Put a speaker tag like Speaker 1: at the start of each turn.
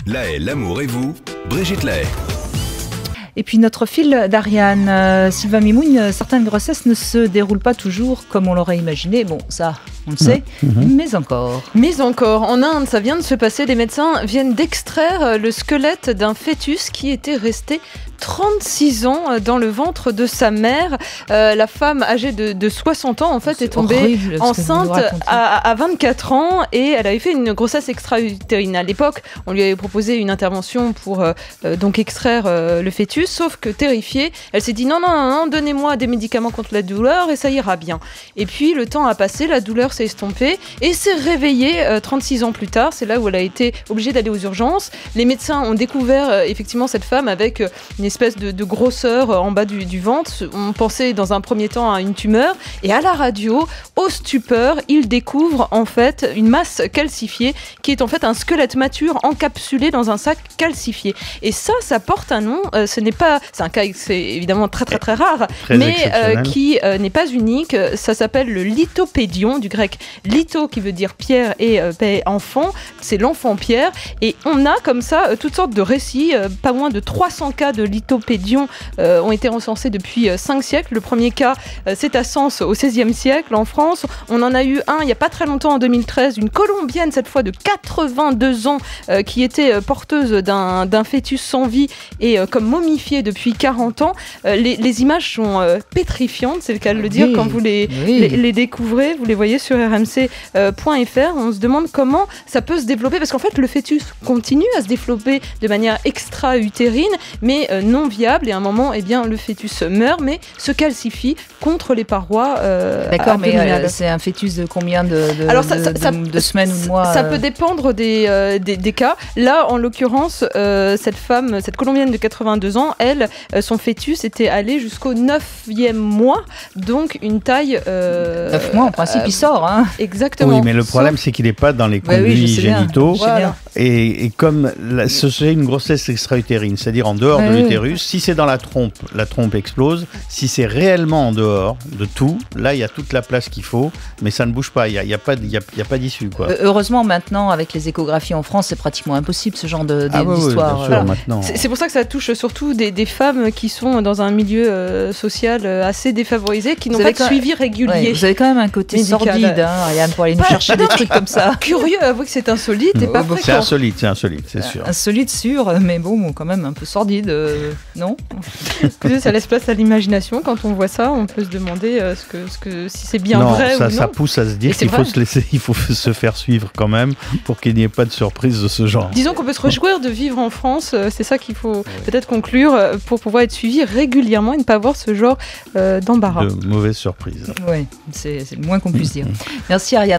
Speaker 1: Lahaye, l'amour et vous, Brigitte Lahaye.
Speaker 2: Et puis notre fil d'Ariane, Sylvain Mimoun, certaines grossesses ne se déroulent pas toujours comme on l'aurait imaginé. Bon, ça, on le sait, mais encore.
Speaker 3: Mais encore, en Inde, ça vient de se passer. Les médecins viennent d'extraire le squelette d'un fœtus qui était resté 36 ans dans le ventre de sa mère. La femme âgée de 60 ans, en fait, est tombée enceinte à 24 ans et elle avait fait une grossesse extra-utérine. À l'époque, on lui avait proposé une intervention pour donc extraire le fœtus, sauf que terrifiée, elle s'est dit non, donnez-moi des médicaments contre la douleur et ça ira bien. Et puis, le temps a passé, la douleur s'est estompée et s'est réveillée 36 ans plus tard. C'est là où elle a été obligée d'aller aux urgences. Les médecins ont découvert effectivement cette femme avec une espèce de grosseur en bas du ventre. On pensait dans un premier temps à une tumeur et à la radio, au stupeur, ils découvrent en fait une masse calcifiée qui est en fait un squelette mature encapsulé dans un sac calcifié. Et ça porte un nom. C'est un cas c'est évidemment très rare, mais qui n'est pas unique. Ça s'appelle le lithopédion, du grec litho qui veut dire pierre et enfant. C'est l'enfant Pierre. Et on a comme ça toutes sortes de récits. Pas moins de 300 cas de lithopédion ont été recensés depuis 5 siècles. Le premier cas, c'est à Sens au XVIe siècle en France. On en a eu un il n'y a pas très longtemps, en 2013, une Colombienne cette fois de 82 ans qui était porteuse d'un fœtus sans vie et comme momifiée depuis 40 ans. Les images sont pétrifiantes, c'est le cas de le dire, quand vous les découvrez, vous les voyez sur rmc.fr. On se demande comment ça peut se développer, parce qu'en fait le fœtus continue à se développer de manière extra-utérine, mais non viable, et à un moment, eh bien, le fœtus meurt, mais se calcifie contre les parois
Speaker 2: D'accord,
Speaker 3: abdominales.
Speaker 2: mais c'est un fœtus de combien de semaines ou de mois
Speaker 3: Ça peut dépendre des cas. Là, en l'occurrence, cette femme, cette Colombienne de 82 ans, elle, son fœtus était allé jusqu'au 9e mois, donc une taille...
Speaker 2: 9 mois, en principe, il sort. Hein.
Speaker 3: Exactement.
Speaker 4: Oui, mais le problème, c'est qu'il n'est pas dans les conduits génitaux.
Speaker 3: Voilà.
Speaker 4: Et comme c'est une grossesse extra-utérine, c'est-à-dire en dehors de l'utérus, si c'est dans la trompe explose. Si c'est réellement en dehors de tout, là, il y a toute la place qu'il faut, mais ça ne bouge pas. Il n'y a pas d'issue, quoi.
Speaker 2: Heureusement, maintenant, avec les échographies en France, c'est pratiquement impossible, ce genre d'histoire.
Speaker 4: Oui, bien sûr, maintenant.
Speaker 3: C'est pour ça que ça touche surtout des femmes qui sont dans un milieu social assez défavorisé, qui n'ont pas de suivi régulier.
Speaker 2: Ouais, vous avez quand même un côté
Speaker 3: médical.
Speaker 2: Sordide, hein, Ariane, pour aller nous chercher des trucs comme ça.
Speaker 3: Curieux, avouez que c'est insolite et pas fréquent.
Speaker 4: C'est insolite, c'est sûr.
Speaker 2: Insolite, sûr, mais bon, quand même un peu sordide, non?
Speaker 3: Ça laisse place à l'imagination. Quand on voit ça, on peut se demander si c'est bien vrai ou non.
Speaker 4: Ça pousse à se dire qu'il faut il faut se faire suivre quand même pour qu'il n'y ait pas de surprise de ce genre.
Speaker 3: Disons qu'on peut se réjouir de vivre en France. C'est ça qu'il faut peut-être conclure pour pouvoir être suivi régulièrement et ne pas avoir ce genre d'embarras.
Speaker 4: De mauvaises surprises.
Speaker 2: Oui, c'est le moins qu'on puisse dire. Merci Ariane.